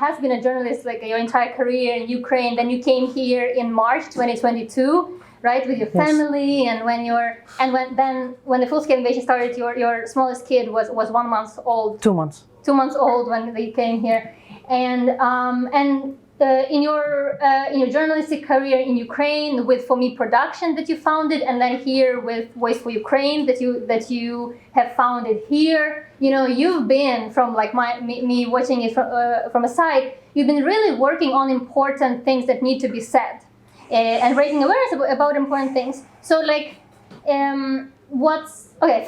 has been a journalist like your entire career in Ukraine. Then you came here in March 2022, right, with your family. Yes. And when the full-scale invasion started, your smallest kid was 1 month old. 2 months. 2 months old when they came here, and in your journalistic career in Ukraine with For Me Production that you founded, and then here with Voice for Ukraine that you have founded here. You've been from like me watching it from a side. You've been really working on important things that need to be said, and raising awareness about important things. So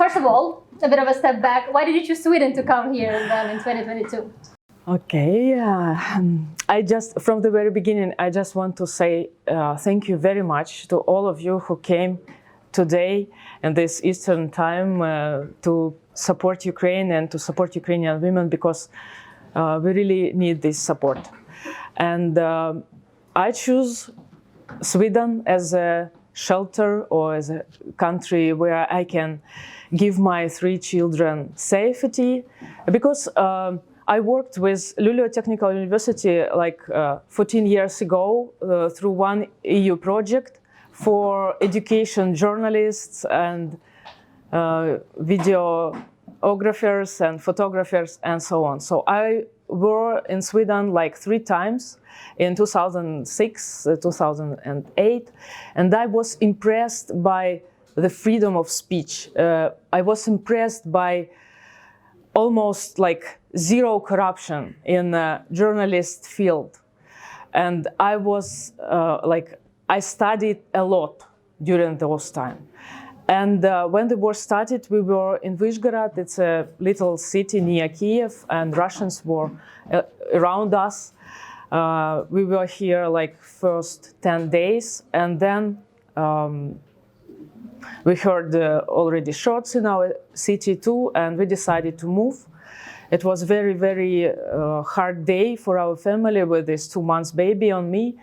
first of all, a bit of a step back. Why did you choose Sweden to come here then in 2022? Okay, from the very beginning, I just want to say thank you very much to all of you who came today in this Eastern time to support Ukraine and to support Ukrainian women, because we really need this support. And I choose Sweden as a shelter or as a country where I can give my 3 children safety, because I worked with Lille Technical University 14 years ago through one EU project for education journalists and videographers and photographers and so on. So I were in Sweden 3 times in 2006, 2008, and I was impressed by the freedom of speech. I was impressed by almost zero corruption in the journalist field. And I was I studied a lot during those time. And when the war started, we were in Vyshgorod. It's a little city near Kiev, and Russians were around us. We were here first 10 days, and then we heard already shots in our city too, and we decided to move. It was very, very hard day for our family with this 2 months baby on me.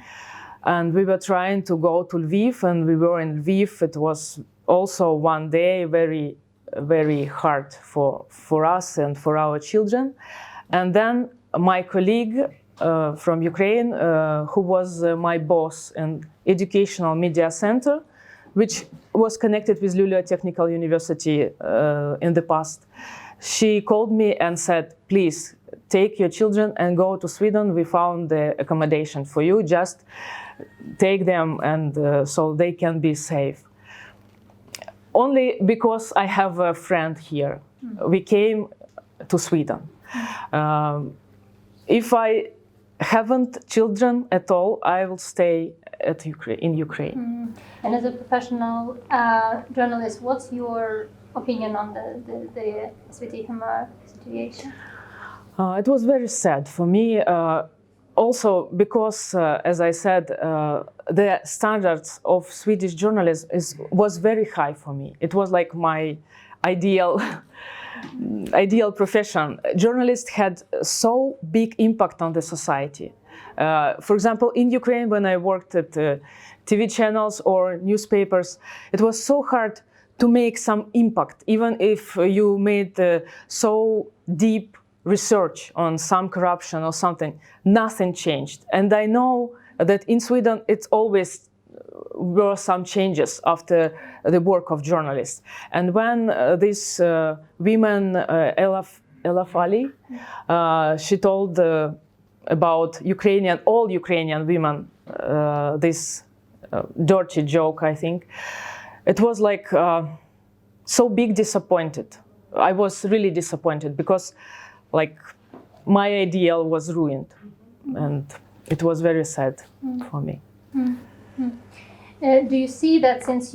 And we were trying to go to Lviv, and we were in Lviv. It was also one day very, very hard for us and for our children. And then my colleague from Ukraine, who was my boss in Educational Media Center, which was connected with Lille Technical University in the past, she called me and said, please take your children and go to Sweden. We found the accommodation for you. Just take them, and so they can be safe. Only because I have a friend here. We came to Sweden. If I haven't children at all, I will stay in Ukraine. And as a professional journalist, what's your opinion on the Swedish situation? It was very sad for me, also because, as I said, the standards of Swedish journalism was very high for me. It was like my ideal profession. Journalists had so big impact on the society. For example, in Ukraine, when I worked at TV channels or newspapers, it was so hard to make some impact, even if you made so deep research on some corruption or something. Nothing changed. And I know that in Sweden, it's always were some changes after the work of journalists. And when this woman, Elaf Ali, she told about all Ukrainian women, this dirty joke, I think. It was so big disappointed. I was really disappointed because my ideal was ruined, and it was very sad for me. Do you see that since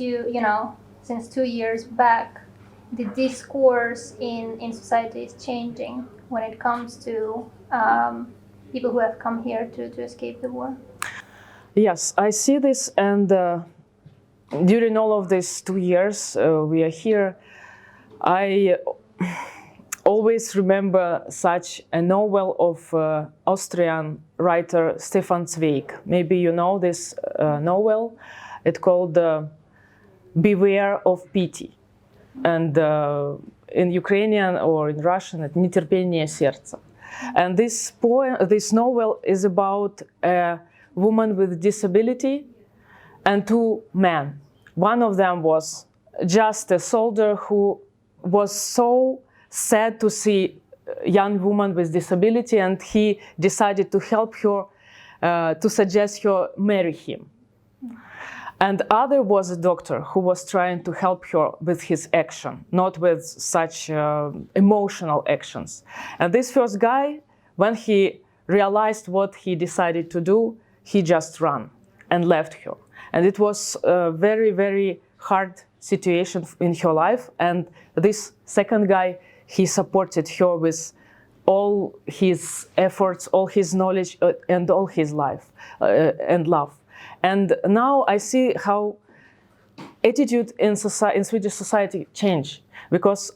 since 2 years back, the discourse in society is changing when it comes to people who have come here to escape the war? Yes, I see this, and during all of these 2 years we are here, I always remember such a novel of Austrian writer Stefan Zweig. Maybe you know this novel. It's called Beware of Pity. And in Ukrainian or in Russian, it's «Нетерпение сердца». And this novel is about a woman with disability and two men. One of them was just a soldier who was so sad to see a young woman with disability, and he decided to help her, to suggest her marry him. And other was a doctor who was trying to help her with his action, not with such emotional actions. And this first guy, when he realized what he decided to do, he just ran and left her. And it was a very, very hard situation in her life. And this second guy, he supported her with all his efforts, all his knowledge, and all his life and love. And now I see how attitude in Swedish society change, because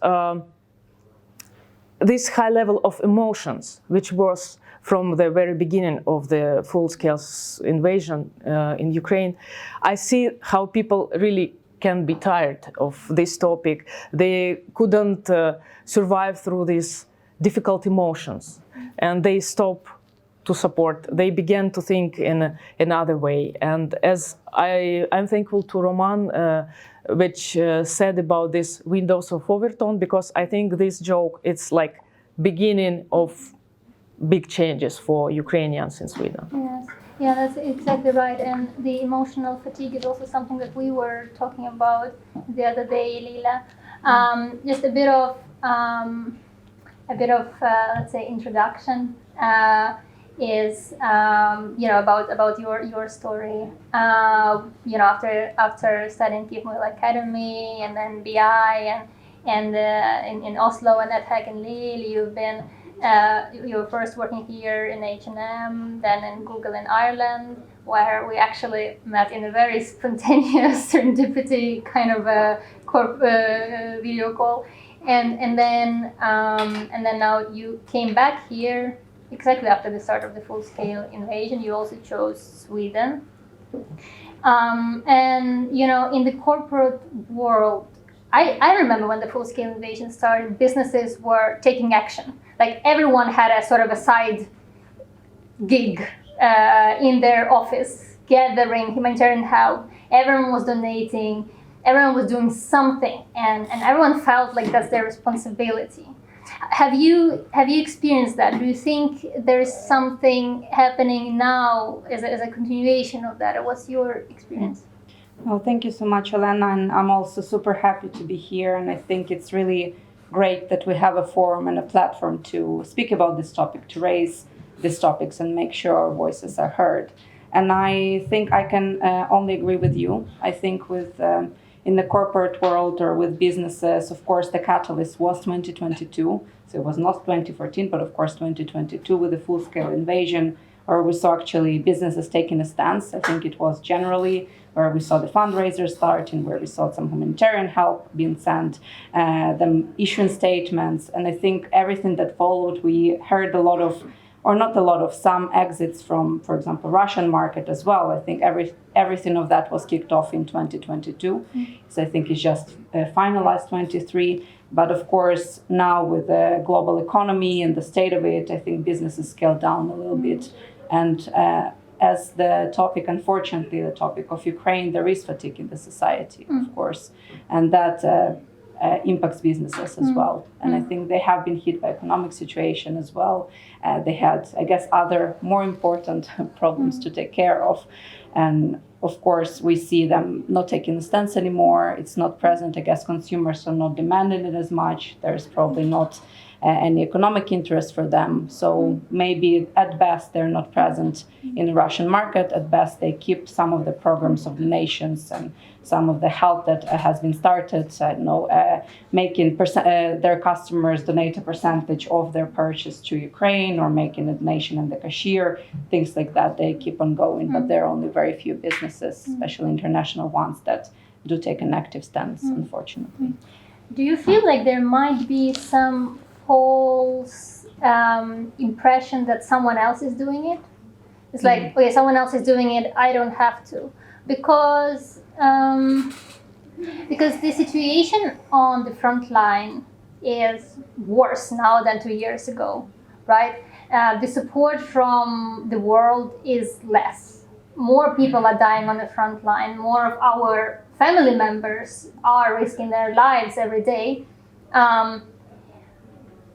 this high level of emotions, which was from the very beginning of the full-scale invasion in Ukraine, I see how people really can be tired of this topic. They couldn't survive through these difficult emotions, and they stop to support. They began to think in another way. And as I'm thankful to Roman, which said about this windows of overtone, because I think this joke, it's like beginning of big changes for Ukrainians in Sweden. Yes. Yeah, that's exactly right. And the emotional fatigue is also something that we were talking about the other day, Lille. Just a bit of let's say introduction is about your story. After studying people like Academy and then BI and in Oslo and EDHEC in Lille, you've been you were first working here in H&M, then in Google in Ireland, where we actually met in a very spontaneous serendipity kind of a video call, and then now you came back here exactly after the start of the full-scale invasion. You also chose Sweden, and in the corporate world, I remember when the full-scale invasion started, businesses were taking action. Like everyone had a sort of a side gig in their office, gathering humanitarian help. Everyone was donating, everyone was doing something, and everyone felt like that's their responsibility. Have you experienced that? Do you think there is something happening now as a continuation of that? Or what's your experience? Well, thank you so much, Olena, and I'm also super happy to be here, and I think it's really great that we have a forum and a platform to speak about this topic, to raise these topics and make sure our voices are heard. And I think I can only agree with you. I think with in the corporate world or with businesses, of course, the catalyst was 2022. So it was not 2014, but of course 2022 with the full-scale invasion, where we saw actually businesses taking a stance. I think it was generally where we saw the fundraisers starting, where we saw some humanitarian help being sent, them issuing statements. And I think everything that followed, we heard a lot of, or not a lot of, some exits from, for example, Russian market as well. I think everything of that was kicked off in 2022. So I think it's just finalized 23. But of course, now with the global economy and the state of it, I think businesses scaled down a little bit. And as the topic, unfortunately, the topic of Ukraine, there is fatigue in the society, of course, and that impacts businesses as well. And I think they have been hit by economic situation as well. They had, I guess, other more important problems to take care of. And of course, we see them not taking the stance anymore. It's not present. I guess consumers are not demanding it as much. There's probably not any economic interest for them. So maybe at best they're not present in the Russian market. At best they keep some of the programs of the nations and some of the help that has been started. I don't know, making their customers donate a percentage of their purchase to Ukraine, or making a donation in the cashier, things like that. They keep on going, but there are only very few businesses, especially international ones, that do take an active stance, unfortunately. Do you feel like there might be some false impression that someone else is doing it? It's like, okay, someone else is doing it, I don't have to. Because the situation on the front line is worse now than 2 years ago, right? the support from the world is less. More people are dying on the front line. More of our family members are risking their lives every day.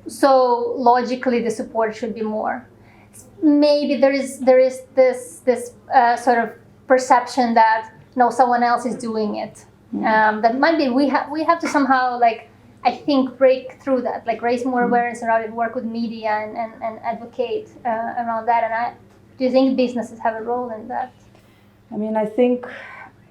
So logically, the support should be more. Maybe there is this sort of perception that no, someone else is doing it. That might be we have to somehow, like, I think, break through that, like raise more awareness around it, work with media and advocate around that. And do you think businesses have a role in that? I mean, I think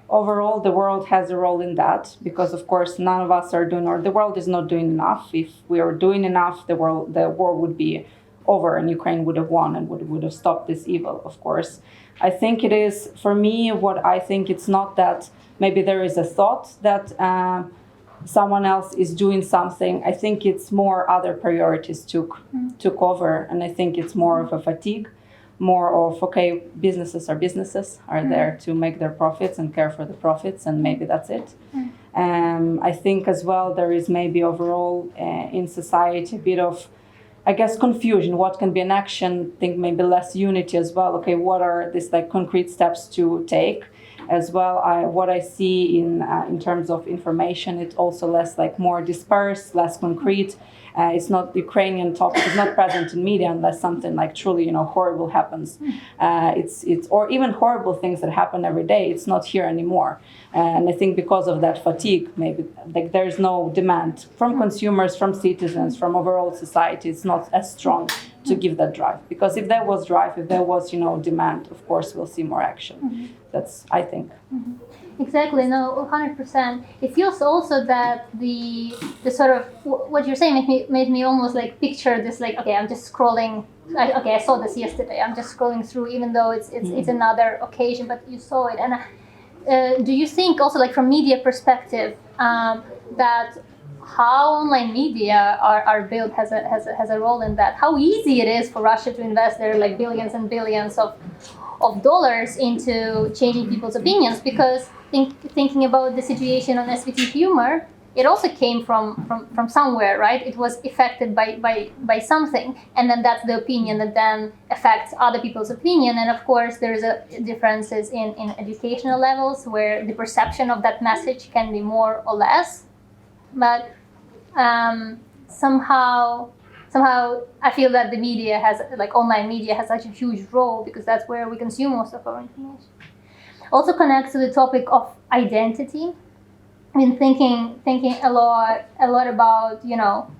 overall the world has a role in that, because of course none of us are doing, or the world is not doing enough. If we are doing enough, the war would be over and Ukraine would have won and would have stopped this evil, of course. I think it is, for me, what I think, it's not that maybe there is a thought that someone else is doing something. I think it's more other priorities took over, and I think it's more of a fatigue, more of, okay, businesses are there to make their profits and care for the profits, and maybe that's it. I think as well there is maybe overall in society a bit of, I guess, confusion. What can be an action? I think maybe less unity as well. Okay, what are these like concrete steps to take? As well, what I see in terms of information, it's also less, like, more dispersed, less concrete. It's not, the Ukrainian topic is not present in media unless something like truly, horrible happens. It's or even horrible things that happen every day. It's not here anymore. And I think because of that fatigue, maybe, like, there's no demand from consumers, from citizens, from overall society. It's not as strong to give that drive. Because if there was drive, if there was, demand, of course we'll see more action. That's, I think. Exactly, no, 100%. It feels also that the sort of, what you're saying made me almost like picture this, like, okay, I'm just scrolling, I saw this yesterday, I'm just scrolling through, even though it's another occasion, but you saw it. And do you think also, like, from media perspective, that how online media are built has a role in that? How easy it is for Russia to invest their, like, billions and billions of dollars into changing people's opinions? Because thinking about the situation on SVT Humor, it also came from somewhere, right? It was affected by something, and then that's the opinion that then affects other people's opinion. And of course, there is differences in educational levels where the perception of that message can be more or less. But somehow I feel that the media has, like, online media has such a huge role, because that's where we consume most of our information. Also connects to the topic of identity. I've been thinking a lot about,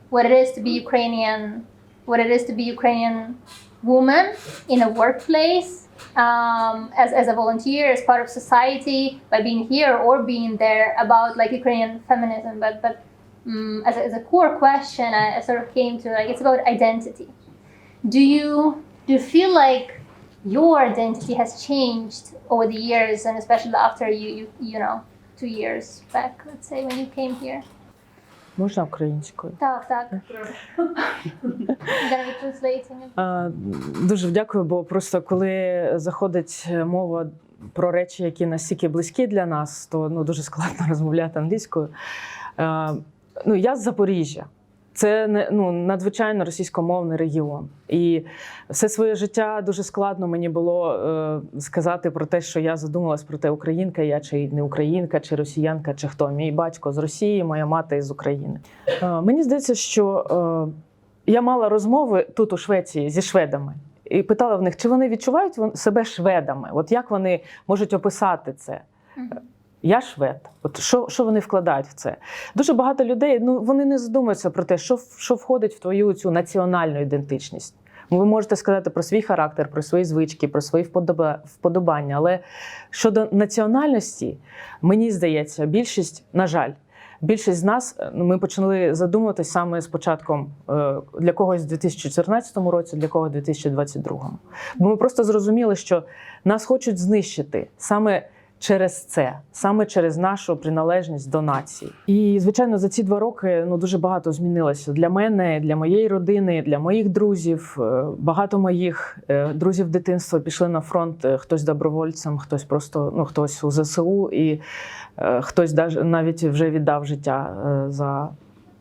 what it is to be Ukrainian, what it is to be Ukrainian woman in a workplace, as a volunteer, as part of society, by being here or being there, about, like, Ukrainian feminism, but as a core question, I sort of came to, like, it's about identity. Do you feel like your identity has changed over the years, and especially after you 2 years back, let's say, when you came here? Можна українською? Так. I'm gonna be translating it. Дуже дякую, бо просто коли заходить мова про речі, які настільки близькі для нас, то дуже складно розмовляти англійською. Я з Запоріжжя. Це надзвичайно російськомовний регіон. І все своє життя дуже складно мені було сказати про те, що я задумалась про те, українка я, чи не українка, чи росіянка, чи хто. Мій батько з Росії, моя мати з України. Мені здається, що я мала розмови тут у Швеції зі шведами. І питала в них, чи вони відчувають себе шведами? От як вони можуть описати це? Я швед. От що вони вкладають в це? Дуже багато людей, вони не задумуються про те, що входить в твою цю національну ідентичність. Ви можете сказати про свій характер, про свої звички, про свої вподобання. Але щодо національності, мені здається, більшість з нас, ми почали задумуватись саме з початком, для когось в 2014 році, для когось в 2022. Бо ми просто зрозуміли, що нас хочуть знищити саме через це, саме через нашу приналежність до нації. І, звичайно, за ці 2 роки дуже багато змінилося для мене, для моєї родини, для моїх друзів. Багато моїх друзів дитинства пішли на фронт, хтось добровольцем, хтось просто, хтось у ЗСУ, і хтось навіть вже віддав життя за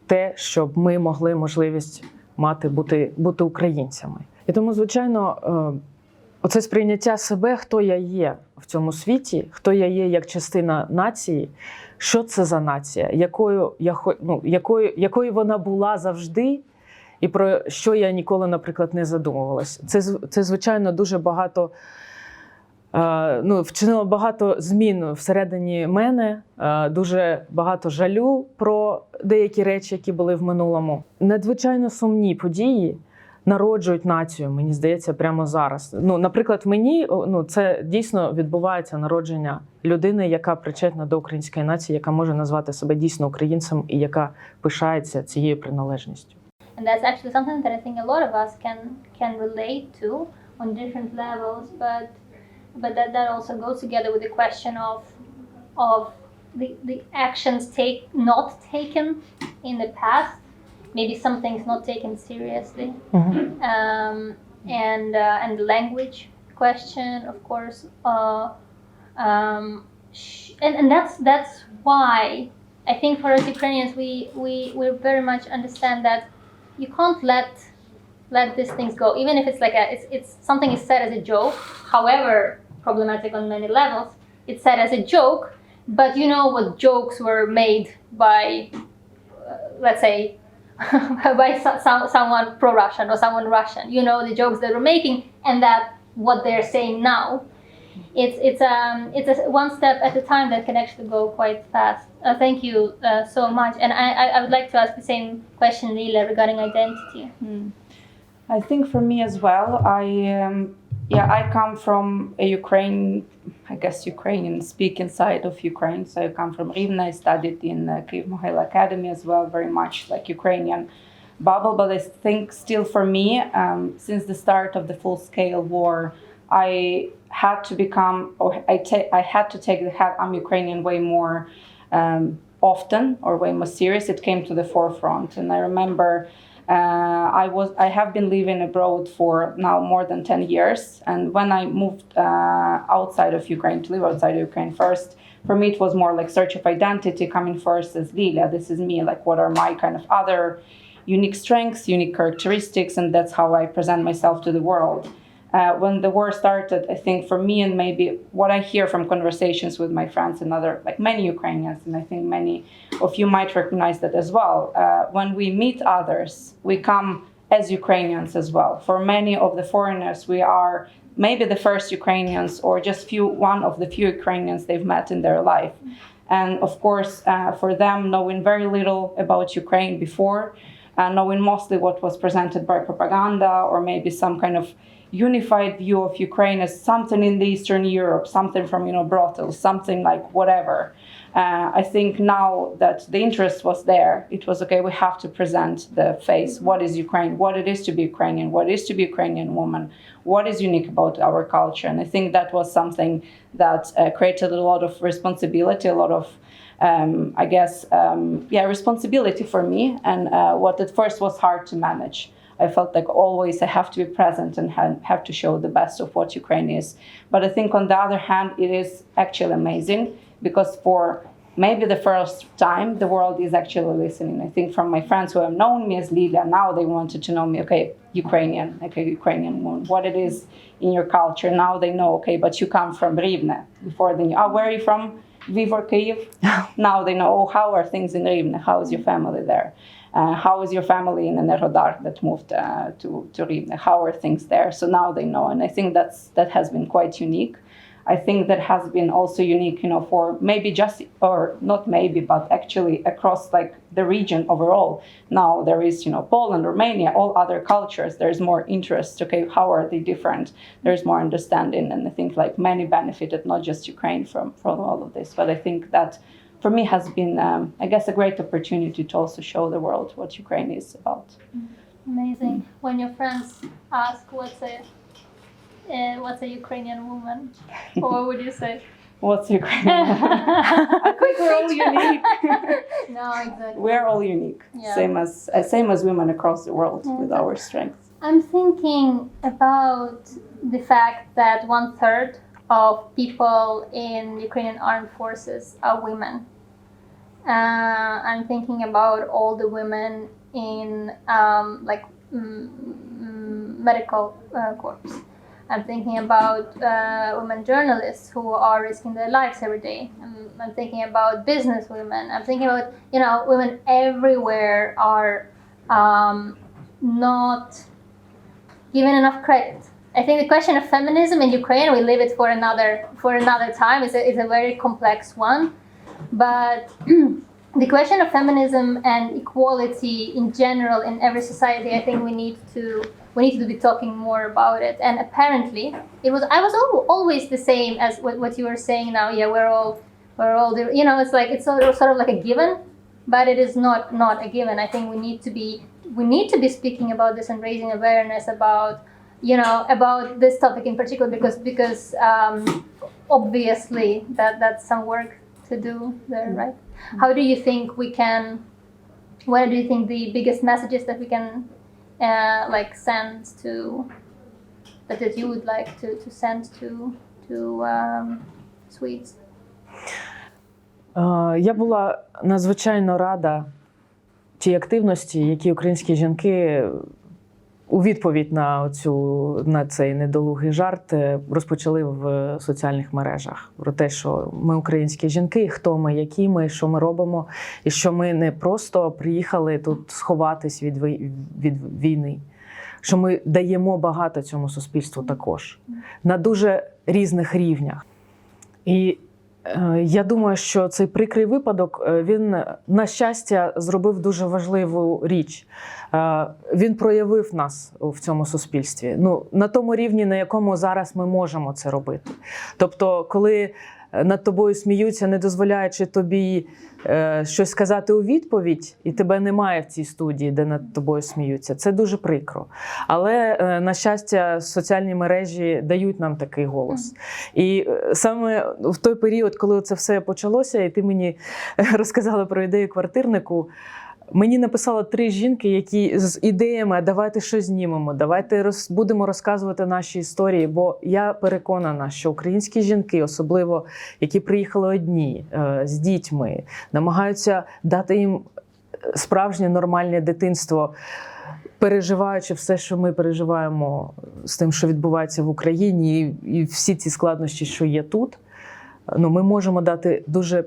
те, щоб ми могли можливість бути українцями. І тому, звичайно, оце сприйняття себе, хто я є в цьому світі, хто я є як частина нації, що це за нація, якою вона була завжди, і про що я ніколи, наприклад, не задумувалась. Це звичайно, дуже багато, вчинило багато змін всередині мене, дуже багато жалю про деякі речі, які були в минулому. Надзвичайно сумні події народжують націю, мені здається, прямо зараз. Наприклад, в мені це дійсно відбувається народження людини, яка причетна до української нації, яка може назвати себе дійсно українцем і яка пишається цією приналежністю. And that's actually something that I think a lot of us can relate to on different levels, but that also goes together with the question of the actions not taken in the past, maybe some things not taken seriously, and the language question, of course, and that's why I think for us Ukrainians we very much understand that you can't let these things go, even if it's like it's something is said as a joke, however problematic on many levels. It's said as a joke, but you know what jokes were made by, let's say, by someone pro-Russian or someone Russian. You know the jokes that we're making, and that what they're saying now. It's one step at a time that can actually go quite fast. Thank you so much. And I would like to ask the same question, Liliia, regarding identity. I think for me as well, I come from a Ukrainian speaking side of Ukraine. So I come from Rivne. I studied in Kyiv-Mohyla Academy as well, very much like Ukrainian bubble. But I think still for me, since the start of the full-scale war, I had to become, or I had to take the I'm Ukrainian way more often, or way more serious. It came to the forefront. And I remember I have been living abroad for now more than 10 years. And when I moved outside of Ukraine, to live outside of Ukraine first, for me it was more like search of identity, coming first as Liliia. This is me, like what are my kind of other unique strengths, unique characteristics, and that's how I present myself to the world. When the war started, I think for me, and maybe what I hear from conversations with my friends and other, like many Ukrainians, and I think many of you might recognize that as well. When we meet others, we come as Ukrainians as well. For many of the foreigners, we are maybe the first Ukrainians, or just one of the few Ukrainians they've met in their life. And of course, for them, knowing very little about Ukraine before, knowing mostly what was presented by propaganda, or maybe some kind of unified view of Ukraine as something in the Eastern Europe, something from, brothels, something like whatever. I think now that the interest was there, it was okay, we have to present the face. What is Ukraine? What it is to be Ukrainian? What it is to be Ukrainian woman? What is unique about our culture? And I think that was something that created a lot of responsibility, a lot of responsibility for me, and what at first was hard to manage. I felt like always I have to be present and have to show the best of what Ukraine is. But I think on the other hand, it is actually amazing, because for maybe the first time, the world is actually listening. I think from my friends who have known me as Liliia, now they wanted to know me, okay, Ukrainian woman, what it is in your culture. Now they know, okay, but you come from Rivne. Before they knew, where are you from? Lviv or Kyiv? Now they know, how are things in Rivne? How is your family there? How is your family in Enerhodar that moved to Rivne? How are things there? So now they know, and I think that has been quite unique. I think that has been also unique, for maybe just, or not maybe, but actually across like the region overall. Now there is, Poland, Romania, all other cultures. There's more interest. Okay, how are they different? There's more understanding, and I think like many benefited, not just Ukraine from all of this. But I think that for me has been, a great opportunity to also show the world what Ukraine is about. Amazing. When your friends ask what's a Ukrainian woman, or what would you say? What's Ukrainian woman? I think we're all unique. No, exactly. We're all unique, same as women across the world, with our strengths. I'm thinking about the fact that 1/3 of people in Ukrainian armed forces are women. I'm thinking about all the women in medical corps. I'm thinking about women journalists who are risking their lives every day. I'm thinking about business women. I'm thinking about, women everywhere are not given enough credit. I think the question of feminism in Ukraine, we leave it for another time. It's a very complex one, but the question of feminism and equality in general in every society, I think we need to be talking more about it. And apparently, I was always the same as what you were saying now. Yeah, we're all it's sort of like a given, but it is not a given. I think we need to be speaking about this and raising awareness about this topic in particular, because obviously that's some work to do there, right? How do you think what do you think the biggest messages that we can send to, that you would like to send to Swedes? Я була надзвичайно рада тій активності, які українські жінки у відповідь на цей недолугий жарт розпочали в соціальних мережах. Про те, що ми українські жінки, хто ми, які ми, що ми робимо, і що ми не просто приїхали тут сховатись від війни, що ми даємо багато цьому суспільству також, на дуже різних рівнях. І я думаю, що цей прикрий випадок, він, на щастя, зробив дуже важливу річ. Він проявив нас в цьому суспільстві. На тому рівні, на якому зараз ми можемо це робити. Тобто, коли над тобою сміються, не дозволяючи тобі щось сказати у відповідь, і тебе немає в цій студії, де над тобою сміються, це дуже прикро. Але, на щастя, соціальні мережі дають нам такий голос. І саме в той період, коли це все почалося, і ти мені розказала про ідею Квартирнику, мені написали 3 жінки, які з ідеями: давайте щось знімемо, давайте будемо розказувати наші історії. Бо я переконана, що українські жінки, особливо які приїхали одні, з дітьми, намагаються дати їм справжнє нормальне дитинство, переживаючи все, що ми переживаємо з тим, що відбувається в Україні, і всі ці складнощі, що є тут. Ми можемо дати дуже,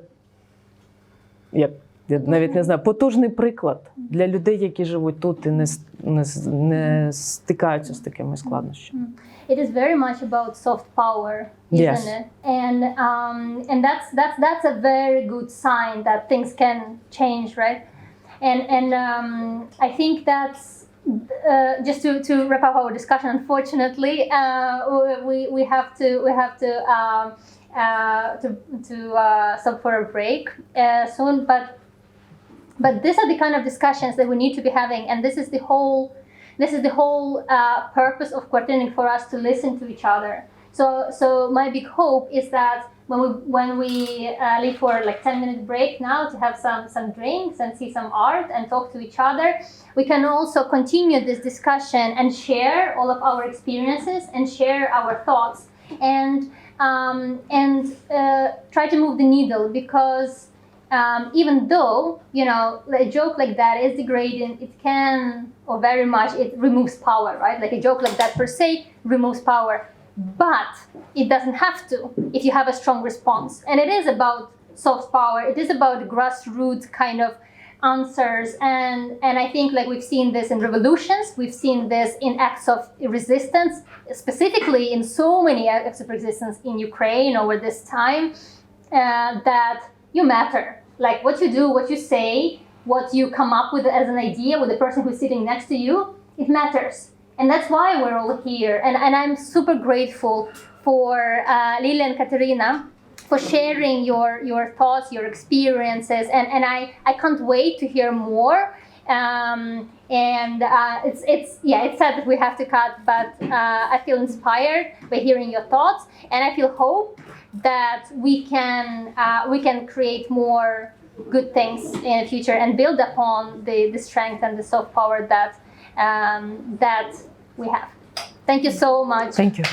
я навіть не знаю, потужний приклад для людей, які живуть тут і не стикаються з такими складнощами. It is very much about soft power, isn't it? And that's a very good sign that things can change, right? And I think that's just to wrap up our discussion. Unfortunately, we have to stop for a break soon, but these are the kind of discussions that we need to be having, and this is the whole purpose of Kvartyrnyk, for us to listen to each other. So my big hope is that when we leave for 10-minute break now to have some drinks and see some art and talk to each other, we can also continue this discussion and share all of our experiences and share our thoughts and try to move the needle, because even though, a joke like that is degrading, it can, or very much, it removes power, right? Like a joke like that per se removes power, but it doesn't have to if you have a strong response. And it is about soft power. It is about grassroots kind of answers. And I think we've seen this in revolutions. We've seen this in acts of resistance, specifically in so many acts of resistance in Ukraine over this time, that you matter. Like what you do, what you say, what you come up with as an idea with the person who's sitting next to you, it matters. And that's why we're all here. And I'm super grateful for Liliia and Kateryna for sharing your thoughts, your experiences. And I can't wait to hear more. It's sad that we have to cut, but I feel inspired by hearing your thoughts, and I feel hope that we can create more good things in the future and build upon the strength and the soft power that we have. Thank you so much. Thank you.